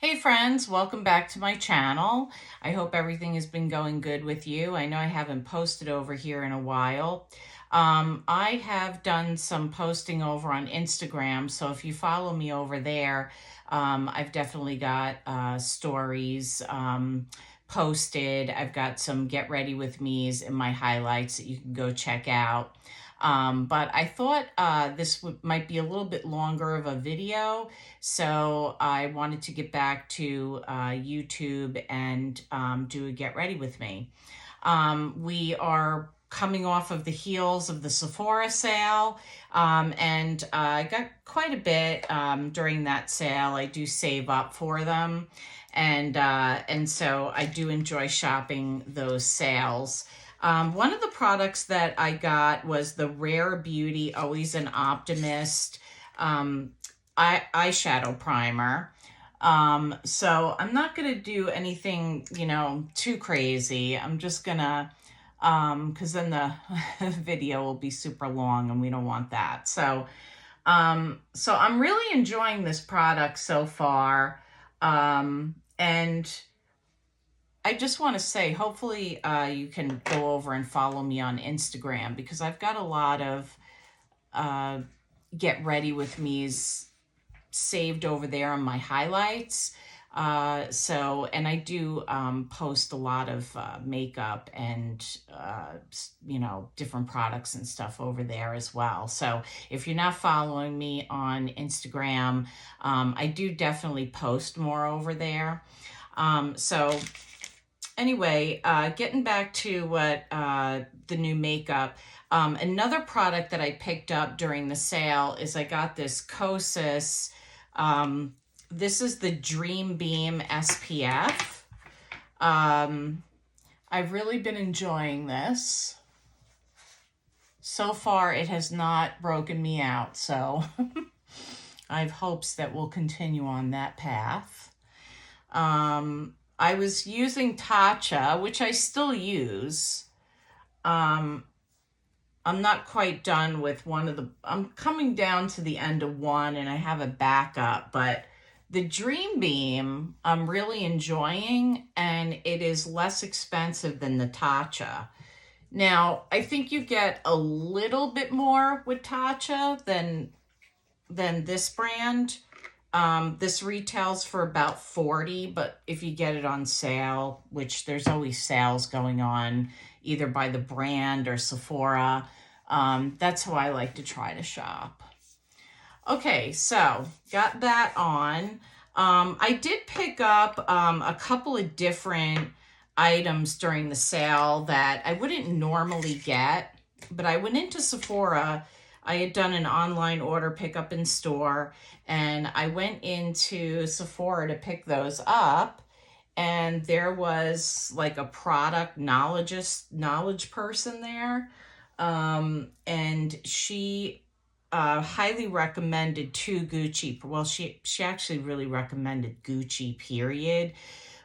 Hey friends, welcome back to my channel. I hope everything has been going good with you. I know I haven't posted over here in a while. I have done some posting over on Instagram, so if you follow me over there, I've definitely got stories posted. I've got some get ready with me's in my highlights that you can go check out. But I thought this might be a little bit longer of a video, so I wanted to get back to YouTube and do a get ready with me. We are coming off of the heels of the Sephora sale, and I got quite a bit during that sale. I do save up for them, and so I do enjoy shopping those sales. One of the products that I got was the Rare Beauty Always an Optimist eyeshadow primer. So I'm not going to do anything, too crazy. I'm just going to, because then the video will be super long and we don't want that. So I'm really enjoying this product so far. And I just want to say, hopefully you can go over and follow me on Instagram because I've got a lot of get ready with me's saved over there on my highlights. And I do post a lot of makeup and, different products and stuff over there as well. So if you're not following me on Instagram, I do definitely post more over there. So anyway, getting back to what the new makeup, another product that I picked up during the sale is I got this Kosas. This is the Dream Beam SPF. I've really been enjoying this. So far, it has not broken me out, so I have hopes that we'll continue on that path. I was using Tatcha, which I still use. I'm not quite done with I'm coming down to the end of one and I have a backup, but the Dream Beam I'm really enjoying and it is less expensive than the Tatcha. Now, I think you get a little bit more with Tatcha than this brand. This retails for about $40, but if you get it on sale, which there's always sales going on, either by the brand or Sephora, that's how I like to try to shop. Okay, so got that on. I did pick up a couple of different items during the sale that I wouldn't normally get, but I went into Sephora. I had done an online order pickup in store, and I went into Sephora to pick those up, and there was like a product knowledge person there, and she highly recommended two Gucci. Well, she actually really recommended Gucci, period.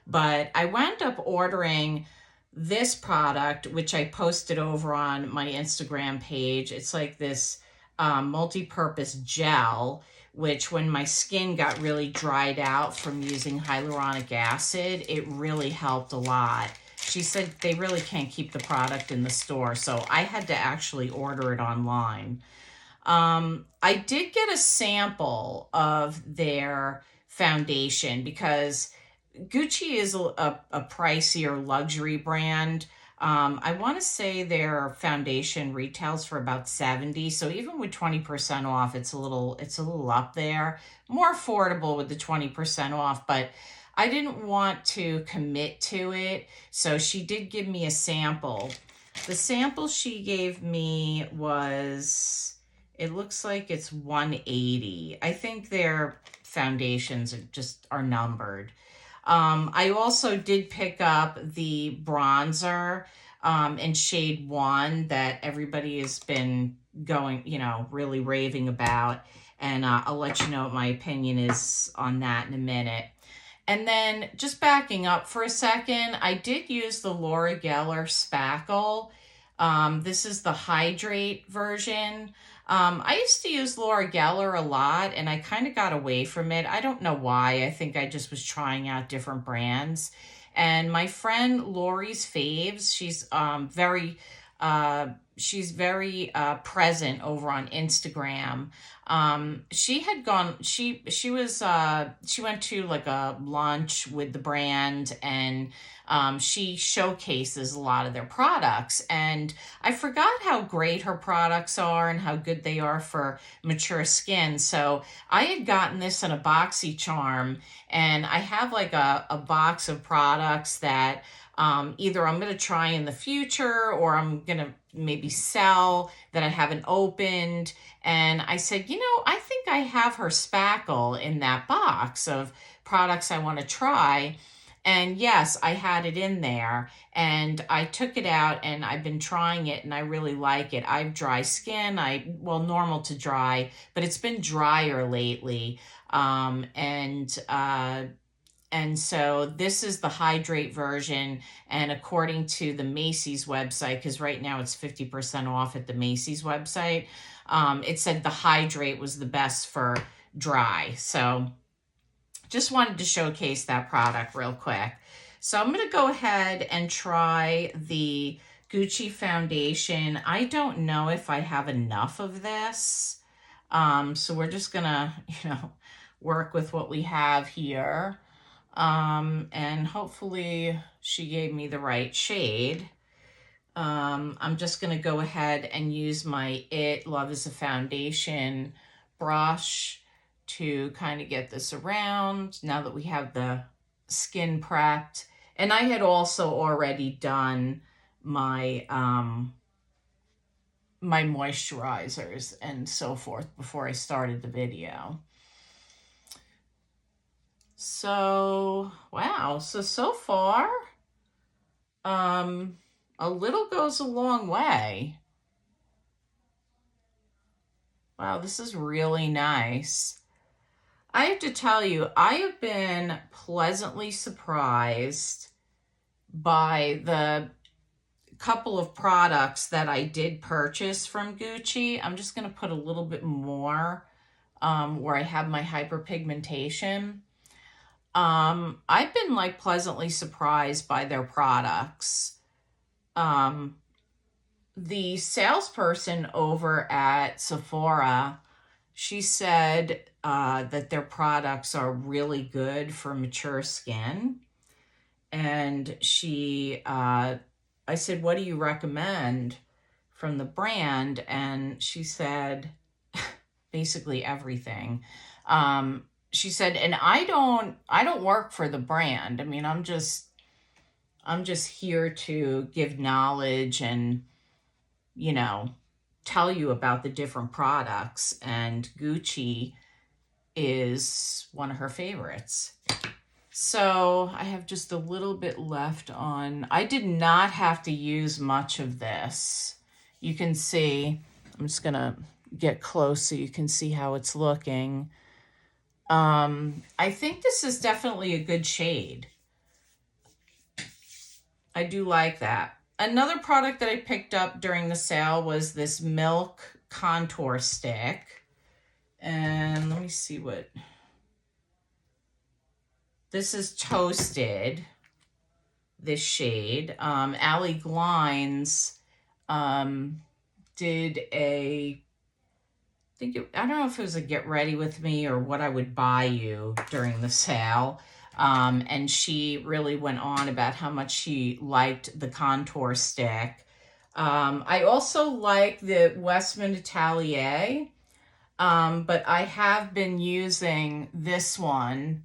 But I wound up ordering this product, which I posted over on my Instagram page. It's like this multi-purpose gel, which when my skin got really dried out from using hyaluronic acid, it really helped a lot. She said they really can't keep the product in the store, so I had to actually order it online. I did get a sample of their foundation because Gucci is a pricier luxury brand. I want to say their foundation retails for about $70. So even with 20% off, it's a little up there. More affordable with the 20% off, but I didn't want to commit to it. So she did give me a sample. The sample she gave me was, it looks like it's 180. I think their foundations are numbered. I also did pick up the bronzer in shade 1 that everybody has been going, really raving about. And I'll let you know what my opinion is on that in a minute. And then just backing up for a second, I did use the Laura Geller spackle. This is the Hydrate version. I used to use Laura Geller a lot, and I kind of got away from it. I don't know why. I think I just was trying out different brands. And my friend Lori's Faves, she's very present over on Instagram. She had gone. She went to like a lunch with the brand, and she showcases a lot of their products. And I forgot how great her products are and how good they are for mature skin. So I had gotten this in a BoxyCharm, and I have like a box of products that either I'm going to try in the future or I'm going to maybe sell that I haven't opened. And I said, I think I have her spackle in that box of products I want to try. And yes, I had it in there, and I took it out and I've been trying it and I really like it. I have dry skin. Normal to dry, but it's been drier lately. And so this is the Hydrate version. And according to the Macy's website, because right now it's 50% off at the Macy's website, it said the Hydrate was the best for dry. So just wanted to showcase that product real quick. So I'm going to go ahead and try the Gucci foundation. I don't know if I have enough of this. So we're just going to, work with what we have here. And hopefully she gave me the right shade. I'm just going to go ahead and use my Love is a Foundation brush to kind of get this around now that we have the skin prepped. And I had also already done my my moisturizers and so forth before I started the video. So, wow. So far, a little goes a long way. Wow, this is really nice. I have to tell you, I have been pleasantly surprised by the couple of products that I did purchase from Gucci. I'm just going to put a little bit more where I have my hyperpigmentation. I've been like pleasantly surprised by their products. The salesperson over at Sephora, she said that their products are really good for mature skin. And I said, what do you recommend from the brand? And she said, basically everything. She said, and I don't work for the brand. I mean, I'm just here to give knowledge and, tell you about the different products. And Gucci is one of her favorites. So I have just a little bit left on. I did not have to use much of this. You can see, I'm just going to get close so you can see how it's looking. I think this is definitely a good shade. I do like that. Another product that I picked up during the sale was this Milk Contour Stick. And let me see what... This is Toasted, this shade. Allie Glines did a... I don't know if it was a get ready with me or what I would buy you during the sale. And she really went on about how much she liked the contour stick. I also like the Westman Atelier, but I have been using this one.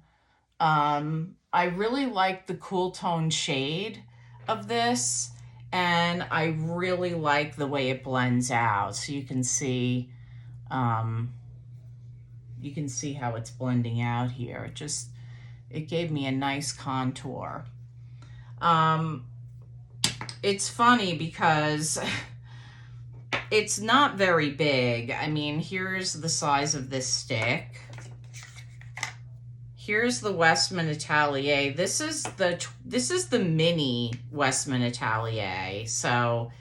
I really like the cool tone shade of this, and I really like the way it blends out. So you can see how it's blending out here. It gave me a nice contour. It's funny because it's not very big. I mean, here's the size of this stick. Here's the Westman Atelier. This is the mini Westman Atelier. So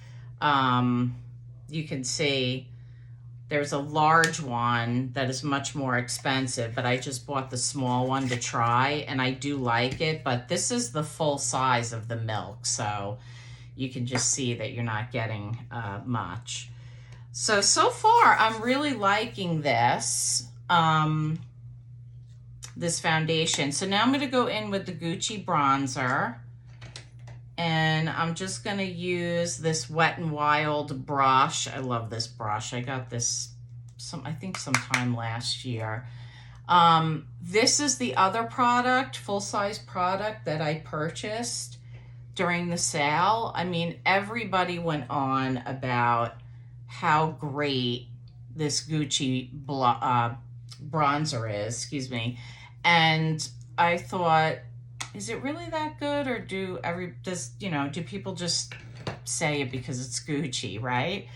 You can see there's a large one that is much more expensive, but I just bought the small one to try, and I do like it, but this is the full size of the milk, so you can just see that you're not getting much. So far, I'm really liking this, this foundation. So now I'm going to go in with the Gucci bronzer. And I'm just going to use this Wet n Wild brush. I love this brush. I got this, I think sometime last year. This is the other product, full-size product that I purchased during the sale. I mean, everybody went on about how great this Gucci bronzer is, excuse me. And I thought, is it really that good, or do people just say it because it's Gucci, right?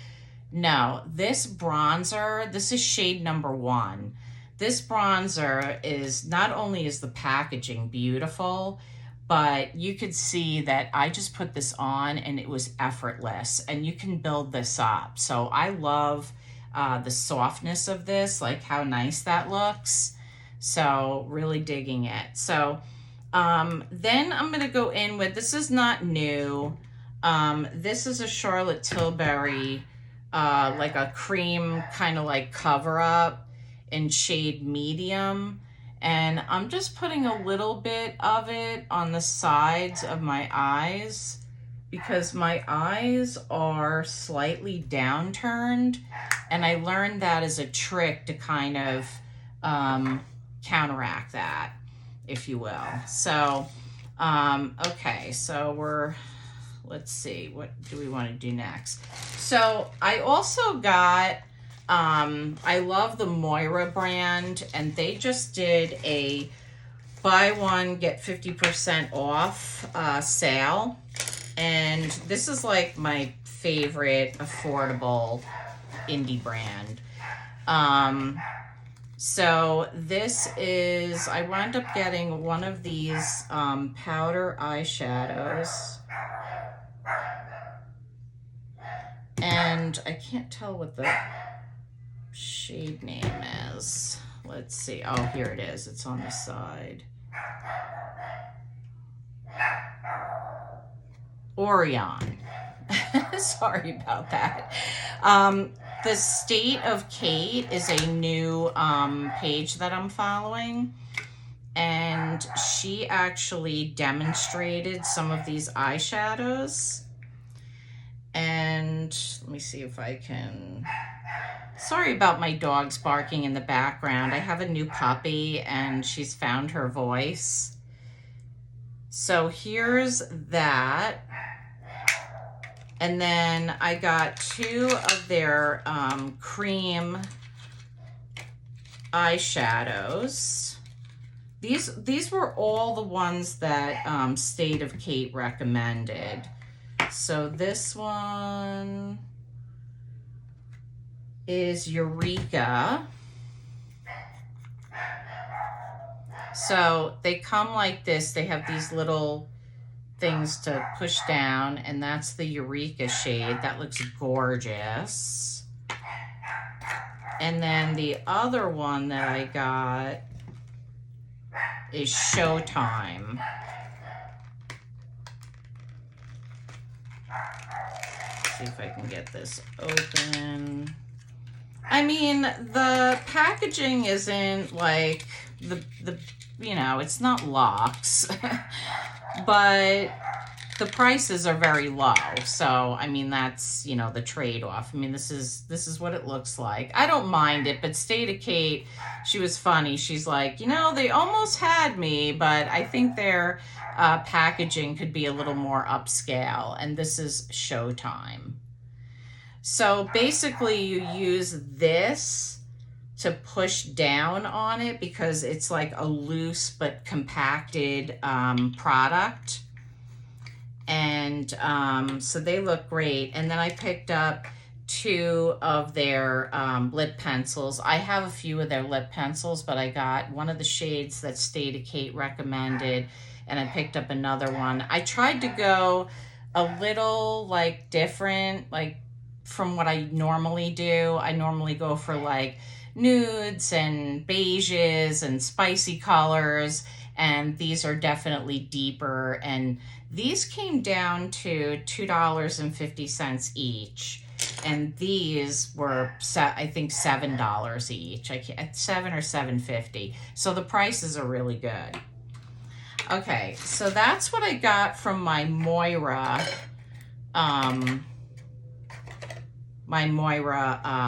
No, this bronzer, this is shade number 1. This bronzer is, not only is the packaging beautiful, but you could see that I just put this on and it was effortless, and you can build this up. So I love the softness of this, like how nice that looks. So really digging it. So then I'm going to go in with, this is not new. This is a Charlotte Tilbury, like a cream kind of like cover up in shade medium. And I'm just putting a little bit of it on the sides of my eyes because my eyes are slightly downturned. And I learned that as a trick to kind of counteract that, if you will. So, okay, so let's see, what do we want to do next? So I also got, I love the Moira brand, and they just did a buy one, get 50% off sale. And this is like my favorite affordable indie brand. So this is, I wound up getting one of these powder eyeshadows. And I can't tell what the shade name is. Let's see. Oh, here it is. It's on the side. Orion. Sorry about that. The State of Kate is a new page that I'm following, and she actually demonstrated some of these eyeshadows. And let me see if I can, sorry about my dogs barking in the background. I have a new puppy and she's found her voice. So here's that. And then I got 2 of their cream eyeshadows. These were all the ones that State of Kate recommended. So this one is Eureka. So they come like this. They have these little things to push down, and that's the Eureka shade. That looks gorgeous. And then the other one that I got is Showtime. See if I can get this open. I mean, the packaging isn't like the it's not Lux, but the prices are very low. So, I mean, that's, the trade-off. I mean, this is what it looks like. I don't mind it, but State of Kate, she was funny. She's like, they almost had me, but I think their packaging could be a little more upscale, and this is Showtime. So basically you use this to push down on it because it's like a loose but compacted product. And so they look great. And then I picked up 2 of their lip pencils. I have a few of their lip pencils, but I got one of the shades that State of Kate recommended, and I picked up another one. I tried to go a little like different, like from what I normally do. I normally go for like nudes and beiges and spicy colors, and these are definitely deeper. And these came down to $2.50 each. And these were, I think, $7 each. I can't, 7 or 7.50. So the prices are really good. Okay, so that's what I got from my Moira,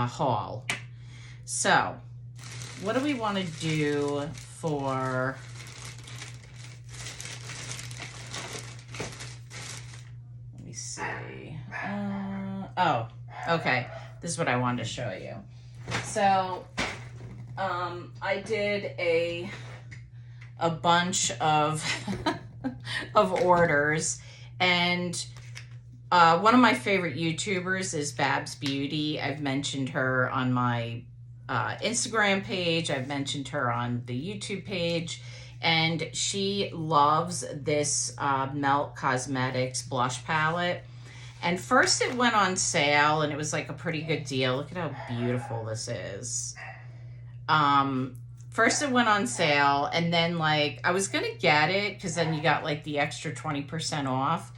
haul. So, what do we want to do for? Let me see. Oh, okay. This is what I wanted to show you. So, I did a bunch of of orders, and one of my favorite YouTubers is Babs Beauty. I've mentioned her on my Instagram page. I've mentioned her on the YouTube page, and she loves this Melt Cosmetics blush palette. And first it went on sale, and it was like a pretty good deal. Look at how beautiful this is. First it went on sale, and then like I was gonna get it because then you got like the extra 20% off,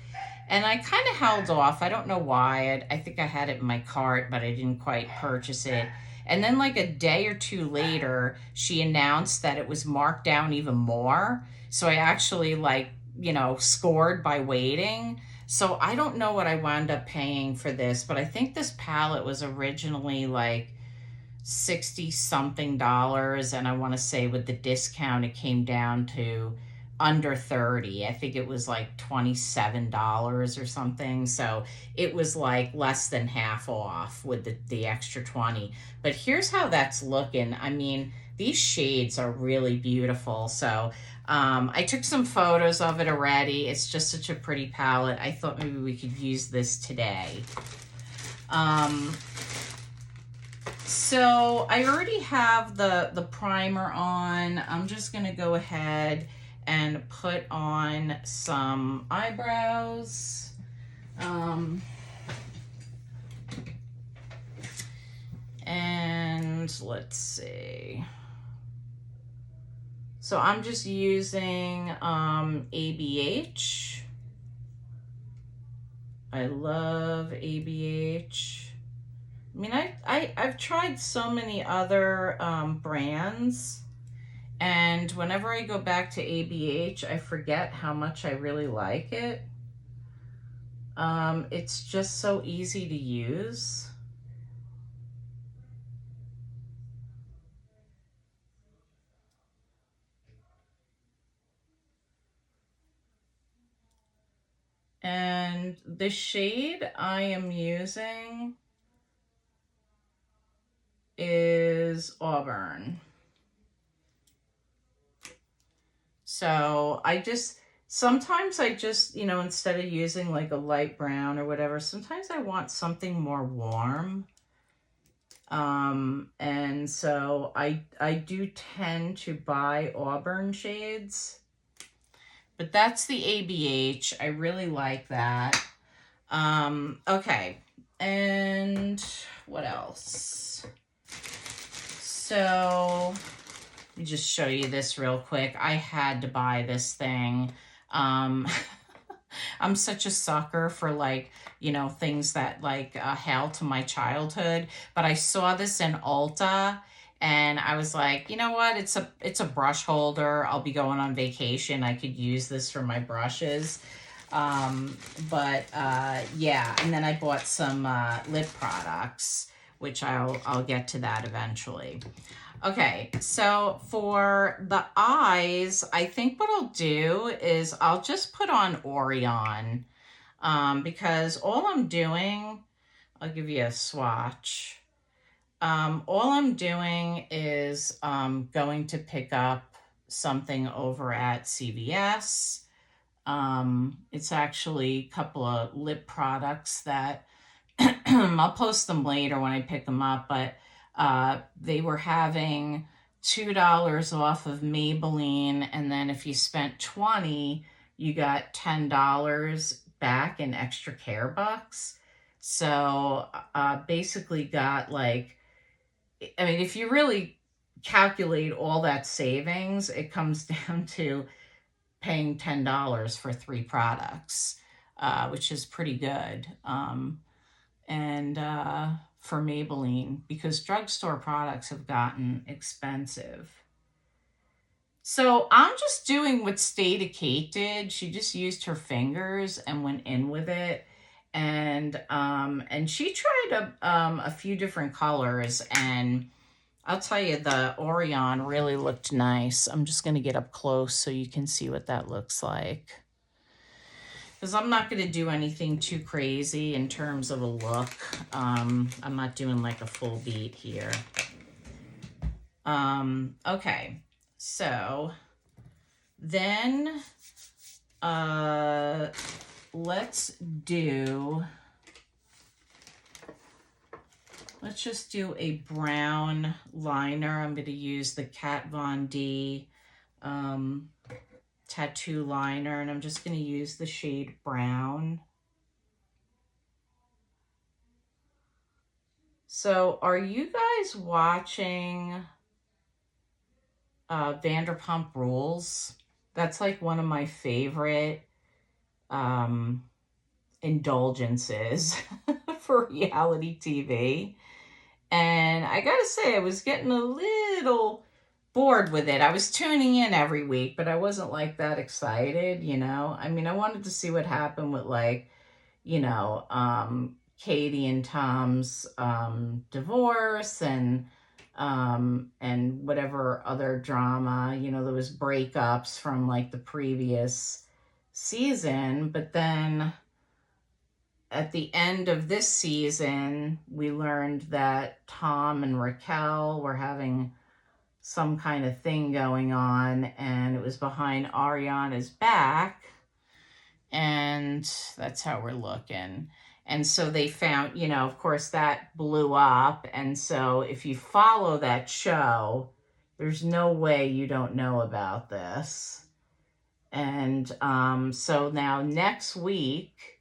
and I kind of held off. I don't know why. I think I had it in my cart, but I didn't quite purchase it. And then like a day or two later, she announced that it was marked down even more. So I actually like, scored by waiting. So I don't know what I wound up paying for this, but I think this palette was originally like 60 something dollars, and I want to say with the discount it came down to under 30. I think it was like $27 or something. So it was like less than half off with the extra 20. But here's how that's looking. I mean, these shades are really beautiful. So I took some photos of it already. It's just such a pretty palette. I thought maybe we could use this today. So I already have the primer on. I'm just going to go ahead and put on some eyebrows. And let's see. So I'm just using ABH. I love ABH. I mean, I've tried so many other brands, and whenever I go back to ABH, I forget how much I really like it. It's just so easy to use. And the shade I am using is Auburn. So sometimes I just, instead of using like a light brown or whatever, sometimes I want something more warm. And so I do tend to buy Auburn shades, but that's the ABH. I really like that. Okay. And what else? So let me just show you this real quick. I had to buy this thing. I'm such a sucker for like, things that like hail to my childhood. But I saw this in Ulta, and I was like, you know what? It's a brush holder. I'll be going on vacation. I could use this for my brushes. Yeah. And then I bought some lip products, which I'll get to that eventually. Okay, so for the eyes, I think what I'll do is I'll just put on Orion, because all I'm doing, I'll give you a swatch. All I'm doing is going to pick up something over at CVS. It's actually a couple of lip products that I'll post them later when I pick them up, but they were having $2 off of Maybelline, and then if you spent $20, you got $10 back in extra care bucks. So basically got like, I mean, if you really calculate all that savings, it comes down to paying $10 for 3 products, which is pretty good. And for Maybelline, because drugstore products have gotten expensive. So I'm just doing what Stata Kate did. She just used her fingers and went in with it. And she tried a few different colors, and I'll tell you, the Orion really looked nice. I'm just going to get up close so you can see what that looks like. Because I'm not going to do anything too crazy in terms of a look. I'm not doing like a full beat here. Okay, so then let's just do a brown liner. I'm going to use the Kat Von D tattoo liner, and I'm just going to use the shade brown. So are you guys watching Vanderpump Rules? That's like one of my favorite indulgences for reality TV. And I gotta say, I was getting a little bored with it. I was tuning in every week, but I wasn't like that excited, you know? I mean, I wanted to see what happened with, like, you know, Katie and Tom's divorce, and whatever other drama, you know, there was breakups from like the previous season. But then at the end of this season, we learned that Tom and Raquel were having some kind of thing going on, and it was behind Ariana's back, and that's how we're looking. And so they found, you know, of course that blew up. And so if you follow that show, there's no way you don't know about this. And so now next week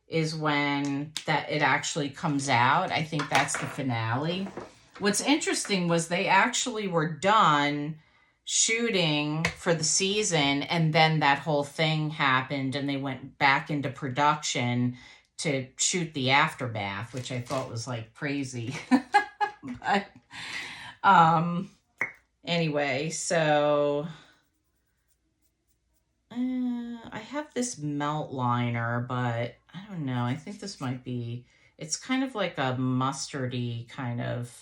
is when that it actually comes out. I think that's the finale. What's interesting was they actually were done shooting for the season, and then that whole thing happened, and they went back into production to shoot the aftermath, which I thought was like crazy. But anyway, so I have this melt liner, but I don't know. I think this might be, it's kind of like a mustardy kind of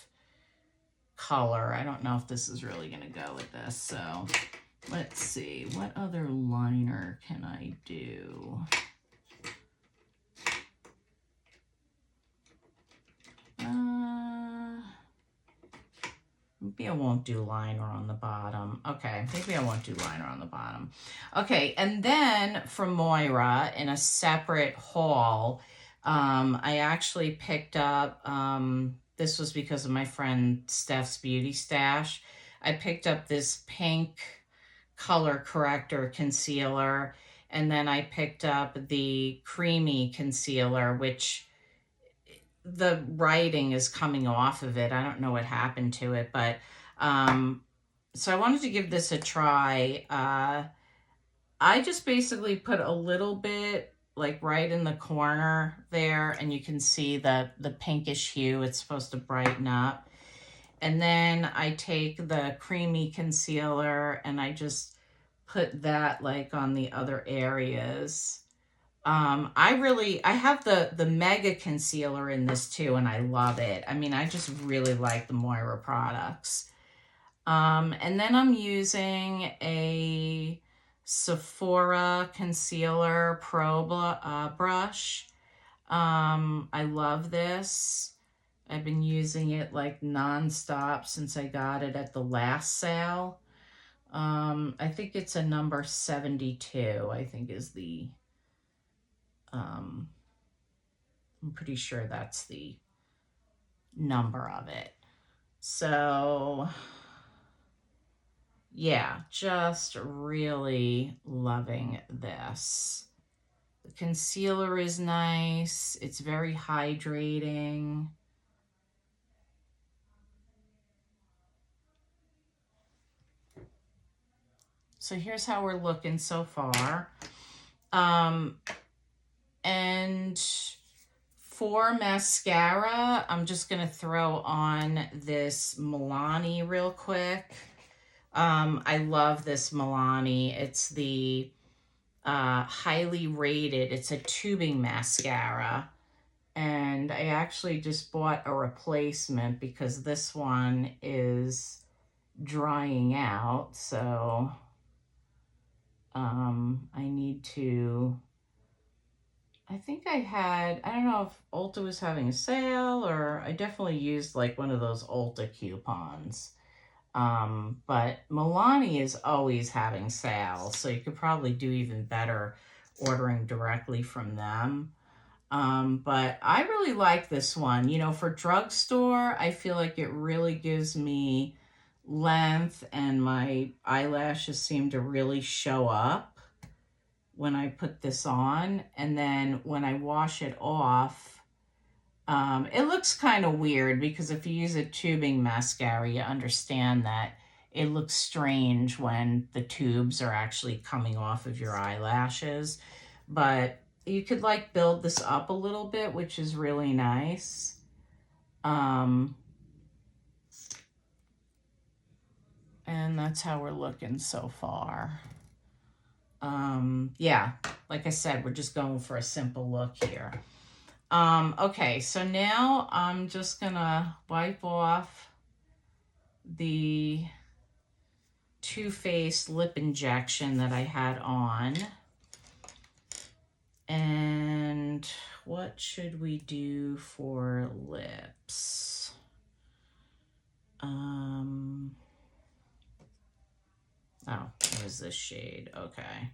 color. I don't know if this is really going to go with this. So let's see. What other liner can I do? Maybe I won't do liner on the bottom. Okay, maybe I won't do liner on the bottom. Okay, and then from Moira, in a separate haul, I actually picked up, this was because of my friend Steph's Beauty Stash. I picked up this pink color corrector concealer, and then I picked up the creamy concealer, which the writing is coming off of it. I don't know what happened to it, but so I wanted to give this a try. I just basically put a little bit like right in the corner there, and you can see the pinkish hue. It's supposed to brighten up. And then I take the creamy concealer and I just put that like on the other areas. I have the Mega Concealer in this too, and I love it. I mean, I just really like the Moira products. And then I'm using a Sephora Concealer Pro brush. I love this. I've been using it like nonstop since I got it at the last sale. I think it's a number 72, I think is the... I'm pretty sure that's the number of it. So yeah, just really loving this. The concealer is nice. It's very hydrating. So here's how we're looking so far. And for mascara, I'm just going to throw on this Milani real quick. I love this Milani. It's the highly rated. It's a tubing mascara. And I actually just bought a replacement because this one is drying out. So I need to, I think I don't know if Ulta was having a sale, or I definitely used like one of those Ulta coupons. But Milani is always having sales, so you could probably do even better ordering directly from them. But I really like this one. You know, for drugstore, I feel like it really gives me length, and my eyelashes seem to really show up when I put this on. And then when I wash it off, it looks kind of weird because if you use a tubing mascara, you understand that it looks strange when the tubes are actually coming off of your eyelashes. But you could like build this up a little bit, which is really nice. And that's how we're looking so far. Yeah, like I said, we're just going for a simple look here. Okay, so now I'm just gonna wipe off the Too Faced lip injection that I had on. And what should we do for lips? Oh, there's this shade. Okay.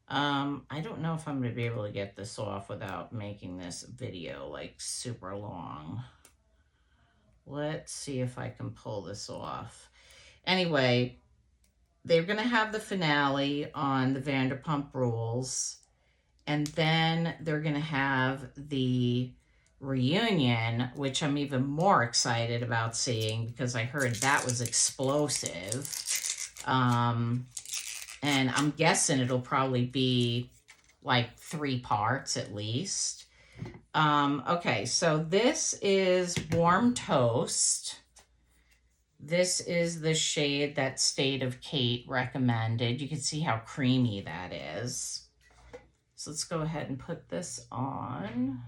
I don't know if I'm going to be able to get this off without making this video like super long. Let's see if I can pull this off. Anyway, they're going to have the finale on the Vanderpump Rules, and then they're going to have the reunion, which I'm even more excited about seeing because I heard that was explosive. And I'm guessing it'll probably be like 3 parts at least. Okay, so this is Warm Toast. This is the shade that State of Kate recommended. You can see how creamy that is. So let's go ahead and put this on.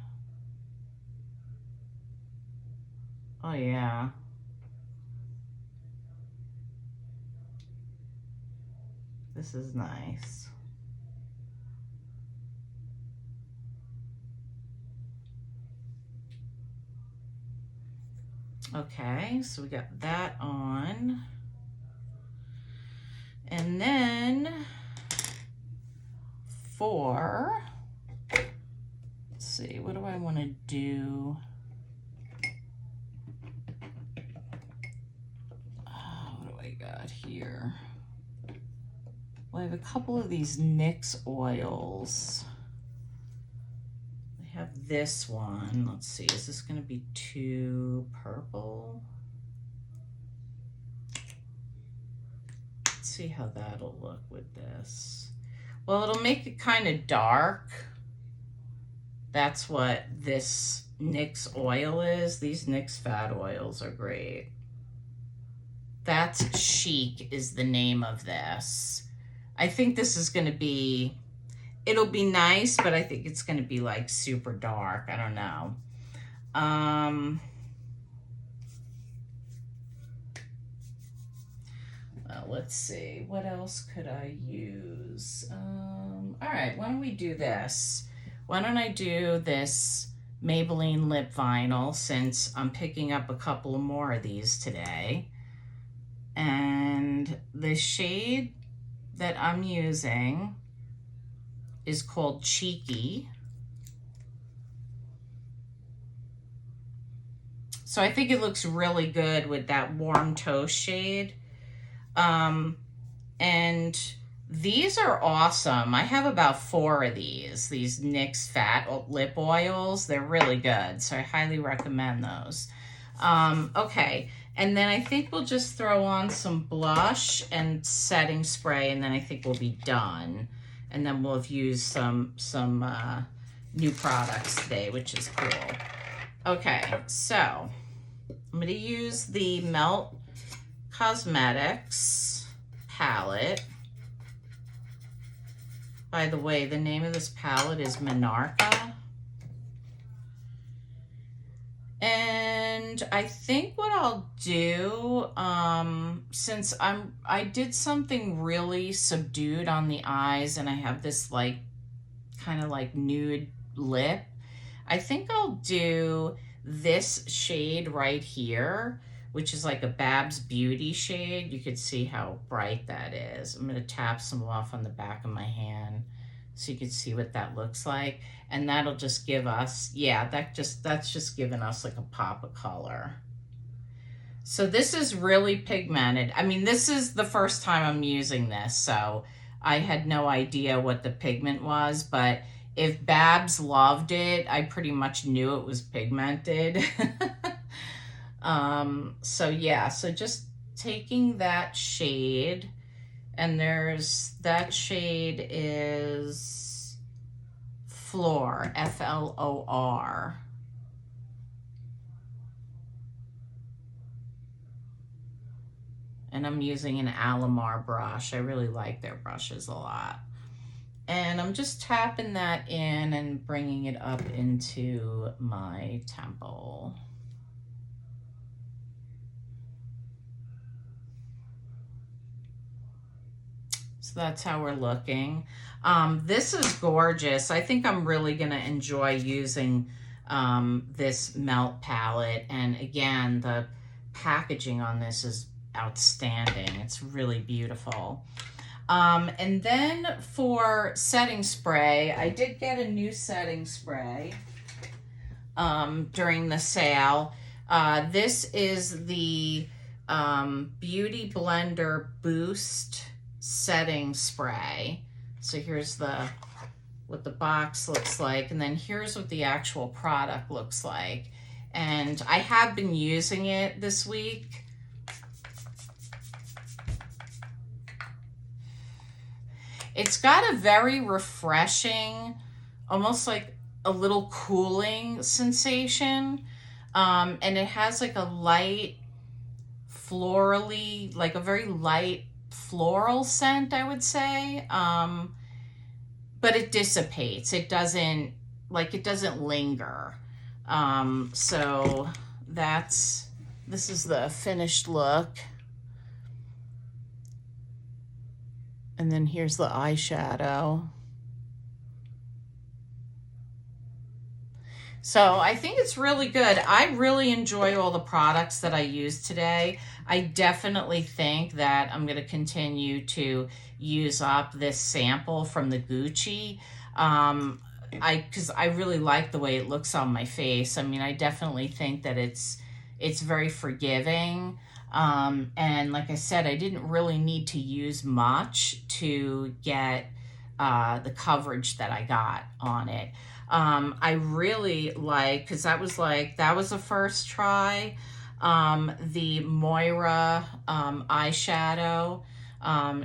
Oh yeah. This is nice. Okay, so we got that on. And then for, let's see, what do I want to do? What do I got here? Well, I have a couple of these NYX oils. I have this one. Let's see, is this going to be too purple? Let's see how that'll look with this. Well, it'll make it kind of dark. That's what this NYX oil is. These NYX fat oils are great. That's Chic is the name of this. I think this is going to be, it'll be nice, but I think it's going to be like super dark. I don't know. Well, let's see. What else could I use? All right, why don't we do this? Why don't I do this Maybelline lip vinyl, since I'm picking up a couple more of these today. And the shade that I'm using is called Cheeky. So I think it looks really good with that Warm Toast shade. And These are awesome. I have about 4 of these NYX Fat Lip Oils. They're really good, so I highly recommend those. Okay, and then I think we'll just throw on some blush and setting spray, and then I think we'll be done. And then we'll have used some new products today, which is cool. Okay, so I'm going to use the Melt Cosmetics palette. By the way, the name of this palette is Monarcha. And I think what I'll do, since I did something really subdued on the eyes and I have this like kind of like nude lip, I think I'll do this shade right here, which is like a Babs Beauty shade. You could see how bright that is. I'm going to tap some off on the back of my hand so you can see what that looks like. And that'll just give us, yeah, that's just giving us like a pop of color. So this is really pigmented. I mean, this is the first time I'm using this, so I had no idea what the pigment was, but if Babs loved it, I pretty much knew it was pigmented. So yeah, so just taking that shade, and that shade is Flor, Flor. And I'm using an Alamar brush. I really like their brushes a lot. And I'm just tapping that in and bringing it up into my temple. So that's how we're looking. This is gorgeous. I think I'm really gonna enjoy using this Melt palette. And again, the packaging on this is outstanding. It's really beautiful. And then for setting spray, I did get a new setting spray during the sale. This is the Beauty Blender Boost setting spray. So here's what the box looks like, and then here's what the actual product looks like. And I have been using it this week. It's got a very refreshing, almost like a little cooling sensation. And it has like a light florally, like a very light floral scent, I would say. But it dissipates. It doesn't linger. So this is the finished look. And then here's the eyeshadow. So I think it's really good. I really enjoy all the products that I used today. I definitely think that I'm going to continue to use up this sample from the Gucci. Because I really like the way it looks on my face. I mean, I definitely think that it's very forgiving. And like I said, I didn't really need to use much to get the coverage that I got on it. I really like, because that was a first try, the Moira eyeshadow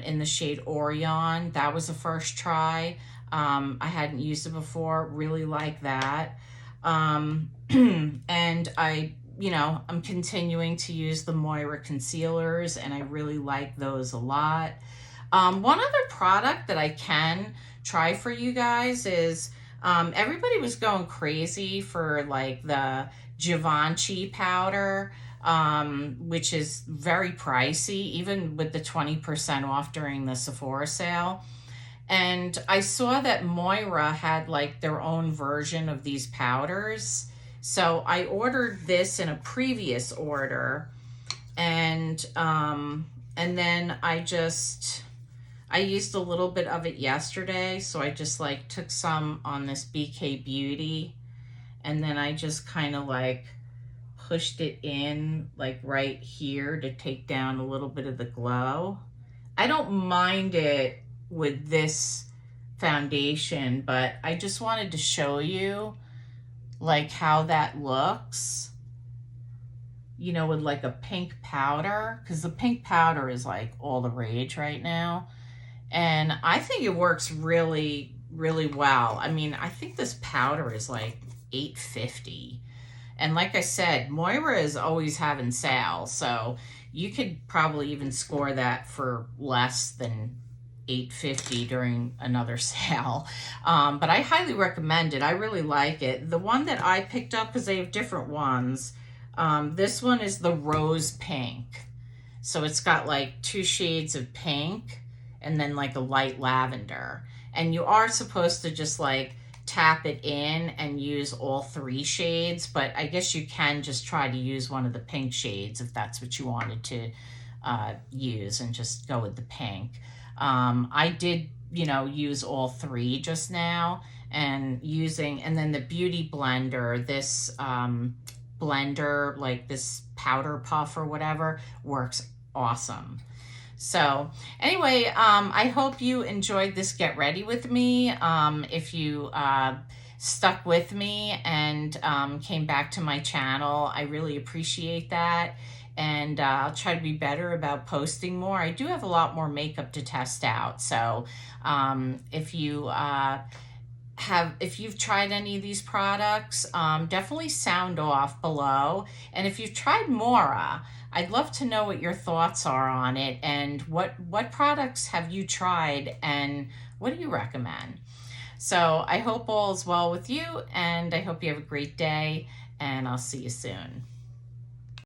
in the shade Orion. That was a first try. I hadn't used it before, really like that. And I'm continuing to use the Moira concealers, and I really like those a lot. One other product that I can try for you guys is, everybody was going crazy for like the Givenchy powder, which is very pricey, even with the 20% off during the Sephora sale. And I saw that Moira had like their own version of these powders. So I ordered this in a previous order, and then I used a little bit of it yesterday. So I just like took some on this BK Beauty, and then I just kind of like pushed it in like right here to take down a little bit of the glow. I don't mind it with this foundation, but I just wanted to show you like how that looks, you know, with like a pink powder, because the pink powder is like all the rage right now. And I think it works really, really well. I mean, I think this powder is like $8.50. And like I said, Moira is always having sales, so you could probably even score that for less than $8.50 during another sale. But I highly recommend it. I really like it. The one that I picked up, because they have different ones, this one is the rose pink. So it's got like 2 shades of pink and then like a light lavender. And you are supposed to just like tap it in and use all 3 shades, but I guess you can just try to use one of the pink shades if that's what you wanted to use, and just go with the pink. I did, you know, use all 3 just now, and then the Beauty Blender, this blender, like this powder puff or whatever, works awesome. So anyway, I hope you enjoyed this Get Ready with me. If you stuck with me and came back to my channel, I really appreciate that. And I'll try to be better about posting more. I do have a lot more makeup to test out. So if you've tried any of these products, definitely sound off below. And if you've tried Moira, I'd love to know what your thoughts are on it, and what products have you tried and what do you recommend? So I hope all is well with you, and I hope you have a great day, and I'll see you soon.